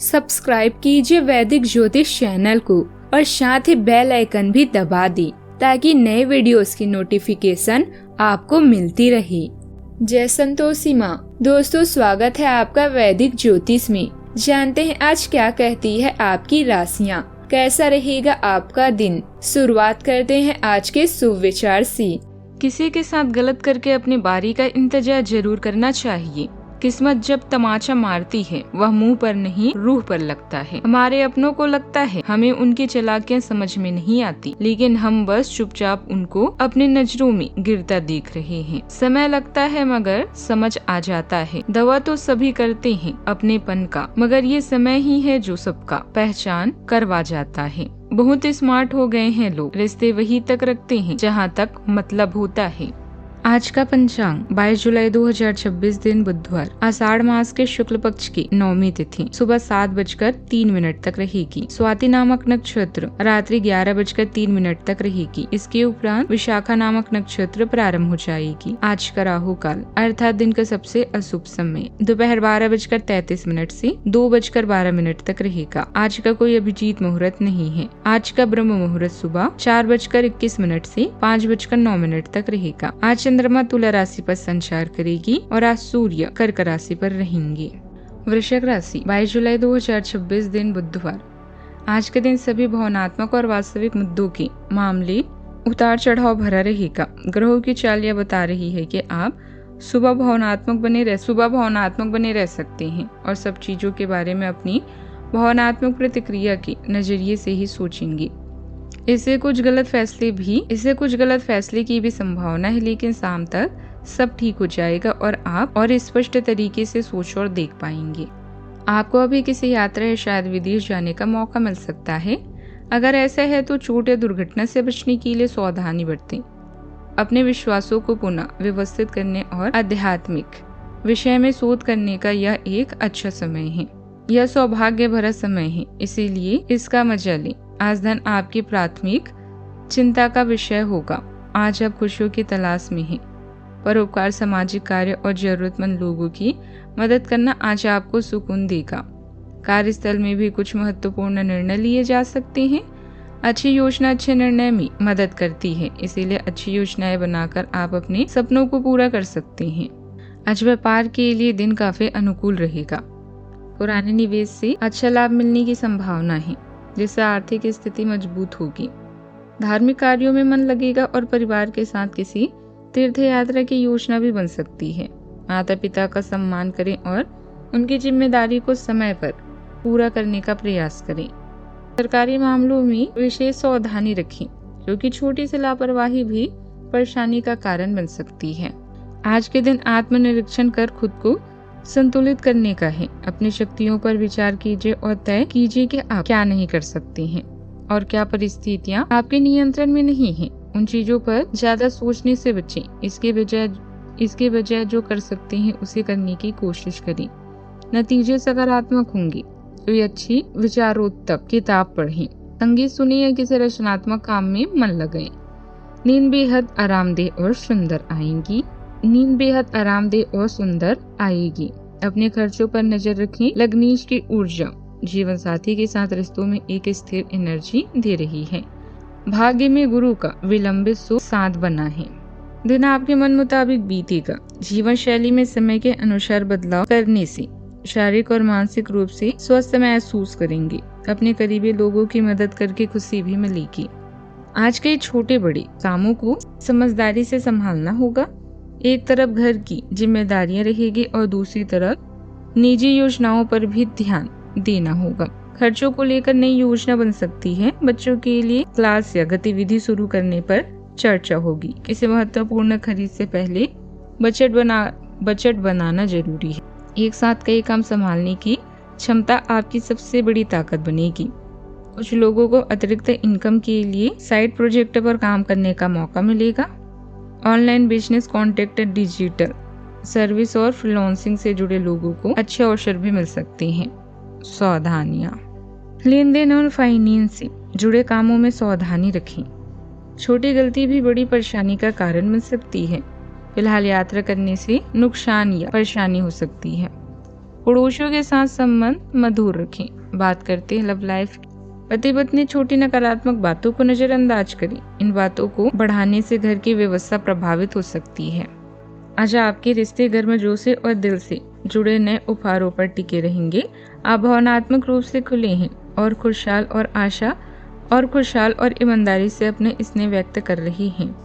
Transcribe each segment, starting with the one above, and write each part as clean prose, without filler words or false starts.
Subscribe कीजिए वैदिक ज्योतिष चैनल को और साथ ही बेल आइकन भी दबा दी ताकि नए वीडियोस की नोटिफिकेशन आपको मिलती रहे। जय संतोषी माँ। दोस्तों, स्वागत है आपका वैदिक ज्योतिष में। जानते हैं आज क्या कहती है आपकी राशियाँ, कैसा रहेगा आपका दिन। शुरुआत करते हैं आज के शुभ विचार से। किसी के साथ गलत करके अपनी बारी का इंतजार जरूर करना चाहिए। किस्मत जब तमाचा मारती है वह मुंह पर नहीं रूह पर लगता है। हमारे अपनों को लगता है हमें उनकी चालाकियां समझ में नहीं आती, लेकिन हम बस चुपचाप उनको अपनी नजरों में गिरता देख रहे हैं। समय लगता है मगर समझ आ जाता है। दवा तो सभी करते हैं अपनेपन का, मगर ये समय ही है जो सबका पहचान करवा जाता है। बहुत स्मार्ट हो गए हैं लोग, रिश्ते वही तक रखते हैं जहाँ तक मतलब होता है। आज का पंचांग 22 जुलाई 2026 दिन बुधवार, आषाढ़ मास के शुक्ल पक्ष की 9वीं तिथि सुबह 7:03 तक रहेगी। स्वाति नामक नक्षत्र रात्रि 11:03 तक रहेगी। इसके उपरांत विशाखा नामक नक्षत्र प्रारंभ हो जाएगी। आज का राहु काल अर्थात दिन का सबसे अशुभ समय दोपहर 12:33 से 2:12 तक रहेगा। आज का कोई अभिजीत मुहूर्त नहीं है। आज का ब्रह्म मुहूर्त सुबह 4:21 से 5:09 तक रहेगा। आज चंद्रमा तुला राशि पर संचार करेगी और आज सूर्य कर्क राशि पर रहेंगे। वृश्चिक राशि 22 जुलाई 2026 दिन बुधवार, आज के दिन सभी भावनात्मक और वास्तविक मुद्दों के मामले उतार चढ़ाव भरा रहेगा। ग्रहों की चाल यह बता रही है कि आप सुबह भावनात्मक बने रह सकते हैं और सब चीजों के बारे में अपनी भावनात्मक प्रतिक्रिया के नजरिए से ही सोचेंगे। इससे कुछ गलत फैसले की भी संभावना है, लेकिन शाम तक सब ठीक हो जाएगा और आप और स्पष्ट तरीके से सोच और देख पाएंगे। आपको अभी किसी यात्रा या शायद विदेश जाने का मौका मिल सकता है। अगर ऐसा है तो चोट या दुर्घटना से बचने के लिए सावधानी बरतें। अपने विश्वासों को पुनः व्यवस्थित करने और आध्यात्मिक विषय में शोध करने का यह एक अच्छा समय है। यह सौभाग्य भरा समय है, इसीलिए इसका मजा लें। आज धन आपकी प्राथमिक चिंता का विषय होगा। आज आप खुशियों की तलाश में हैं। परोपकार, सामाजिक कार्य और जरूरतमंद लोगों की मदद करना आज आपको सुकून देगा। कार्यस्थल में भी कुछ महत्वपूर्ण निर्णय लिए जा सकते हैं। अच्छी योजना अच्छे निर्णय में मदद करती है, इसीलिए अच्छी योजनाएं बनाकर आप अपने सपनों को पूरा कर सकते हैं। आज व्यापार के लिए दिन काफी अनुकूल रहेगा। पुराने निवेश से अच्छा लाभ मिलने की संभावना है, जिससे आर्थिक स्थिति मजबूत होगी। धार्मिक कार्यों में मन लगेगा और परिवार के साथ किसी तीर्थ यात्रा की योजना भी बन सकती है। माता पिता का सम्मान करें और उनकी जिम्मेदारी को समय पर पूरा करने का प्रयास करें। सरकारी मामलों में विशेष सावधानी रखें, क्योंकि छोटी सी लापरवाही भी परेशानी का कारण बन सकती है। आज के दिन आत्मनिरीक्षण कर खुद को संतुलित करने का है। अपनी शक्तियों पर विचार कीजिए और तय कीजिए कि आप क्या नहीं कर सकते हैं और क्या परिस्थितियां आपके नियंत्रण में नहीं हैं। उन चीजों पर ज्यादा सोचने से बचें। इसके बजाय जो कर सकते हैं उसे करने की कोशिश करें। नतीजे सकारात्मक होंगे। कोई अच्छी विचारोत्तक किताब पढ़ें, संगीत सुनिए या किसी रचनात्मक काम में मन लगाएं। नींद बेहद आरामदेह और सुंदर आएगी। अपने खर्चों पर नजर रखें। लग्नेश की ऊर्जा जीवन साथी के साथ रिश्तों में एक स्थिर एनर्जी दे रही है। भाग्य में गुरु का विलंबित सुख साथ बना है। दिन आपके मन मुताबिक बीतेगा। जीवन शैली में समय के अनुसार बदलाव करने से शारीरिक और मानसिक रूप से स्वस्थ महसूस करेंगे। अपने करीबी लोगों की मदद करके खुशी भी मिलेगी। आज के छोटे बड़े कामों को समझदारी से संभालना होगा। एक तरफ घर की जिम्मेदारियां रहेगी और दूसरी तरफ निजी योजनाओं पर भी ध्यान देना होगा। खर्चों को लेकर नई योजना बन सकती है। बच्चों के लिए क्लास या गतिविधि शुरू करने पर चर्चा होगी। किसी महत्वपूर्ण खरीद से पहले बजट बनाना जरूरी है। एक साथ कई काम संभालने की क्षमता आपकी सबसे बड़ी ताकत बनेगी। कुछ लोगों को अतिरिक्त इनकम के लिए साइड प्रोजेक्ट पर काम करने का मौका मिलेगा। Online business, contract, digital service और फ्रीलांसिंग से जुड़े लोगों को अच्छे अवसर भी मिल सकते हैं। सावधानियां, लेन देन और फाइनेंस से जुड़े कामों में सावधानी रखें। छोटी गलती भी बड़ी परेशानी का कारण बन सकती है। फिलहाल यात्रा करने से नुकसान या परेशानी हो सकती है। पड़ोसियों के साथ संबंध मधुर रखें। बात करते हैं लव लाइफ। पति पत्नी छोटी नकारात्मक बातों को नजरअंदाज करें। इन बातों को बढ़ाने से घर की व्यवस्था प्रभावित हो सकती है। आज आपके रिश्ते गर्मजोशी और दिल से जुड़े नए उपहारों पर टिके रहेंगे। आप भावनात्मक रूप से खुले हैं और खुशहाल और ईमानदारी से अपने स्नेह व्यक्त कर रही हैं।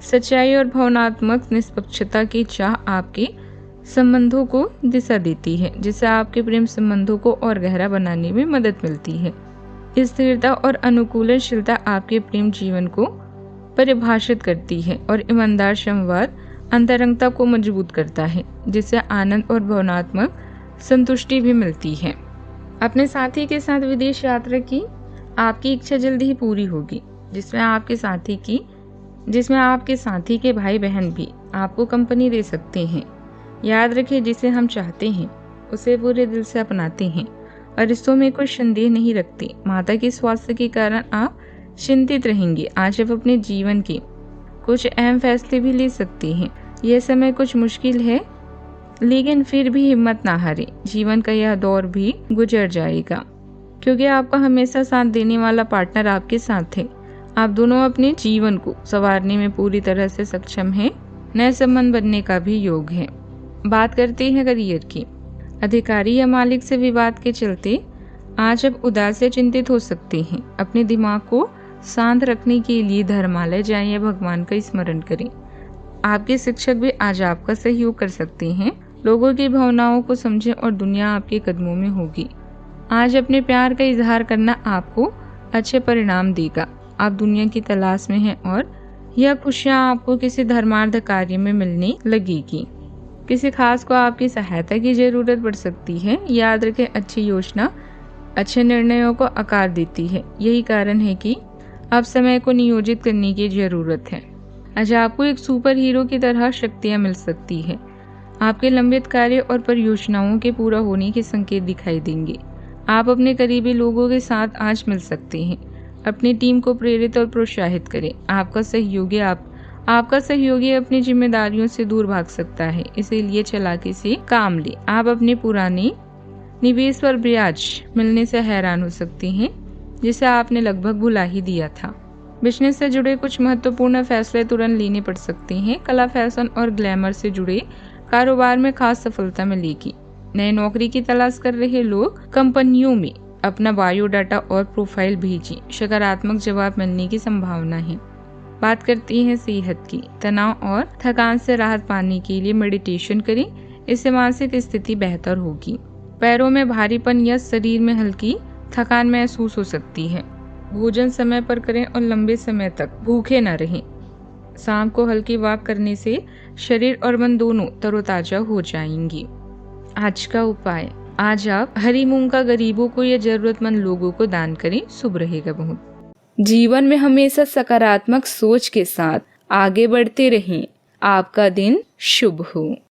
सच्चाई और भावनात्मक निष्पक्षता की चाह आपके संबंधों को दिशा देती है, जिससे आपके प्रेम संबंधों को और गहरा बनाने में मदद मिलती है। स्थिरता और अनुकूलनशीलता आपके प्रेम जीवन को परिभाषित करती है और ईमानदार संवाद अंतरंगता को मजबूत करता है, जिससे आनंद और भावनात्मक संतुष्टि भी मिलती है। अपने साथी के साथ विदेश यात्रा की आपकी इच्छा जल्दी ही पूरी होगी, जिसमें आपके साथी के भाई बहन भी आपको कंपनी दे सकते हैं। याद रखें, जिसे हम चाहते हैं उसे पूरे दिल से अपनाते हैं और रिश्तों में कोई संदेह नहीं रखते। माता के स्वास्थ्य के कारण आप चिंतित रहेंगे। आज आप अपने जीवन के कुछ अहम फैसले भी ले सकते हैं। यह समय कुछ मुश्किल है, लेकिन फिर भी हिम्मत ना हारें। जीवन का यह दौर भी गुजर जाएगा, क्योंकि आपका हमेशा साथ देने वाला पार्टनर आपके साथ है। आप दोनों अपने जीवन को संवारने में पूरी तरह से सक्षम हैं। नए संबंध बनने का भी योग है। बात करते हैं करियर की। अधिकारी या मालिक से विवाद के चलते आज आप उदास या चिंतित हो सकते हैं। अपने दिमाग को शांत रखने के लिए धर्मालय जाएं या भगवान का स्मरण करें। आपके शिक्षक भी आज आपका सहयोग कर सकते हैं। लोगों की भावनाओं को समझें और दुनिया आपके कदमों में होगी। आज अपने प्यार का इजहार करना आपको अच्छे परिणाम देगा। आप दुनिया की तलाश में हैं और यह खुशियाँ आपको किसी धर्मार्थ कार्य में मिलने लगेगी। किसी खास को आपकी सहायता की जरूरत पड़ सकती है। याद रखें, अच्छी योजना अच्छे निर्णयों को आकार देती है। यही कारण है कि अब समय को नियोजित करने की जरूरत है। आज आपको एक सुपर हीरो की तरह शक्तियाँ मिल सकती है। आपके लंबित कार्य और परियोजनाओं के पूरा होने के संकेत दिखाई देंगे। आप अपने करीबी लोगों के साथ आज मिल सकते हैं। अपनी टीम को प्रेरित और प्रोत्साहित करें। आपका सहयोगी अपनी जिम्मेदारियों से दूर भाग सकता है, इसीलिए चालाकी से काम ले। आप अपने पुराने निवेश पर ब्याज मिलने से हैरान हो सकते हैं, जिसे आपने लगभग भुला ही दिया था। बिजनेस से जुड़े कुछ महत्वपूर्ण फैसले तुरंत लेने पड़ सकते हैं। कला, फैशन और ग्लैमर से जुड़े कारोबार में खास सफलता मिलेगी। नए नौकरी की तलाश कर रहे लोग कंपनियों में अपना बायोडाटा और प्रोफाइल भेजें। सकारात्मक जवाब मिलने की संभावना है। बात करते हैं सेहत की। तनाव और थकान से राहत पाने के लिए मेडिटेशन करें। इससे मानसिक स्थिति बेहतर होगी। पैरों में भारीपन या शरीर में हल्की थकान महसूस हो सकती है। भोजन समय पर करें और लंबे समय तक भूखे न रहें। शाम को हल्की वॉक करने से शरीर और मन दोनों तरोताजा हो जाएंगी। आज का उपाय, आज आप हरी मूंग का गरीबों को या जरूरतमंद लोगों को दान करें। शुभ रहेगा बहुत। जीवन में हमेशा सकारात्मक सोच के साथ आगे बढ़ते रहें। आपका दिन शुभ हो।